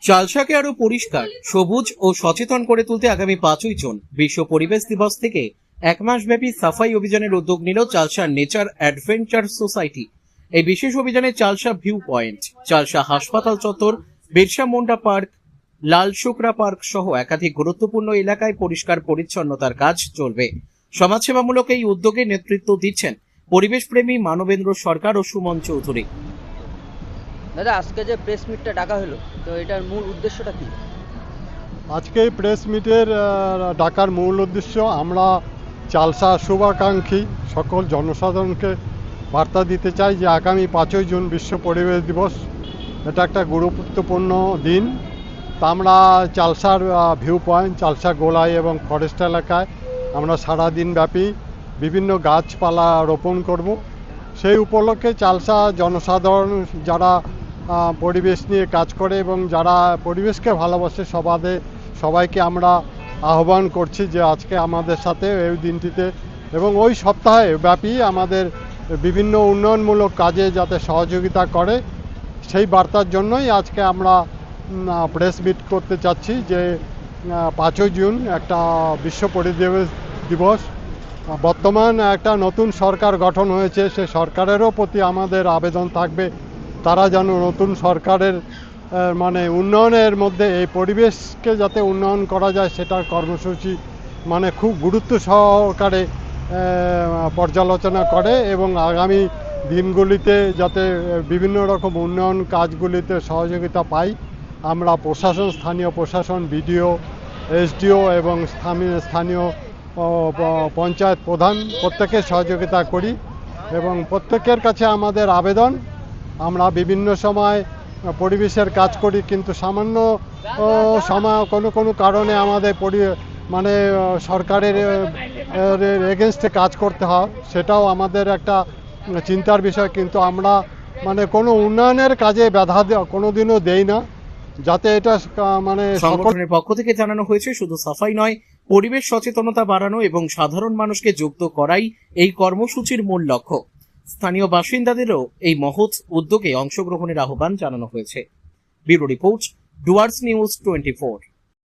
চালসাকে আরো পরিষ্কার, সবুজ ও সচেতন করে তুলতে আগামী 5ই জুন বিশ্ব পরিবেশ দিবস থেকে এক মাসব্যাপী সাফাই অভিযানের উদ্যোগ নিল চালসা নেচার অ্যাডভেঞ্চার সোসাইটি। এই বিশেষ অভিযানে চালসা ভিউ পয়েন্ট, চালসা হাসপাতাল চত্বর, বিরসা মুন্ডা পার্ক, লাল শুকরা পার্ক সহ একাধিক গুরুত্বপূর্ণ এলাকায় পরিষ্কার পরিচ্ছন্নতার কাজ চলবে। সমাজসেবামূলক এই উদ্যোগে নেতৃত্ব দিচ্ছেন পরিবেশ প্রেমী মানবেন্দ্র সরকার ও সুমন চৌধুরী। দাদা, আজকে যে প্রেস মিটটা ডাকা হলো, তো এটার মূল উদ্দেশ্যটা কি? আজকে এই প্রেস মিটের ডাকার মূল উদ্দেশ্য, আমরা চালসা শুভাকাঙ্ক্ষী সকল জনসাধারণকে বার্তা দিতে চাই যে আগামী 5ই জুন বিশ্ব পরিবেশ দিবস। এটা একটা গুরুত্বপূর্ণ দিন। তা আমরা চালসার ভিউ পয়েন্ট, চালসা গোলাই এবং ফরেস্ট এলাকায় আমরা সারাদিন ব্যাপী বিভিন্ন গাছপালা রোপণ করব। সেই উপলক্ষে চালসা জনসাধারণ যারা পরিবেশ নিয়ে কাজ করে এবং যারা পরিবেশকে ভালোবাসে সবাইকে আমরা আহ্বান করছি যে আজকে আমাদের সাথে এই দিনটিতে এবং ওই সপ্তাহে ব্যাপী আমাদের বিভিন্ন উন্নয়নমূলক কাজে যাতে সহযোগিতা করে, সেই বার্তার জন্যই আজকে আমরা প্রেস মিট করতে চাচ্ছি যে 5ই জুন একটা বিশ্ব পরিবেশ দিবস। বর্তমান একটা নতুন সরকার গঠন হয়েছে, সে সরকারেরও প্রতি আমাদের আবেদন থাকবে তারা যেন নতুন সরকারের মানে উন্নয়নের মধ্যে এই পরিবেশকে যাতে উন্নয়ন করা যায় সেটার কর্মসূচি মানে খুব গুরুত্ব সহকারে পর্যালোচনা করে এবং আগামী দিনগুলিতে যাতে বিভিন্ন রকম উন্নয়ন কাজগুলিতে সহযোগিতা পাই। আমরা প্রশাসন, স্থানীয় প্রশাসন, বিডিও, এসডিও এবং স্থানীয় পঞ্চায়েত প্রধান প্রত্যেকের সহযোগিতা করি এবং প্রত্যেকের কাছে আমাদের আবেদন, আমরা বিভিন্ন সময় পরিবেশের কাজ করি কিন্তু সামান্য সময় কোনো কারণে আমাদের মানে সরকারের এগেনস্টে কাজ করতে হয়, সেটাও আমাদের একটা চিন্তার বিষয়। কিন্তু আমরা মানে কোনো উন্নয়নের কাজে বাধা কোনোদিনও দেই না, যাতে এটা মানে সংগঠনের পক্ষ থেকে জানানো হয়েছে শুধু সাফাই নয়, পরিবেশ সচেতনতা বাড়ানো এবং সাধারণ মানুষকে যুক্ত করাই এই কর্মসূচির মূল লক্ষ্য। স্থানীয় বাসিন্দাদেরও এই মহৎ উদ্যোগে অংশগ্রহণের আহ্বান জানানো হয়েছে। Bureau report, Dooars news 24।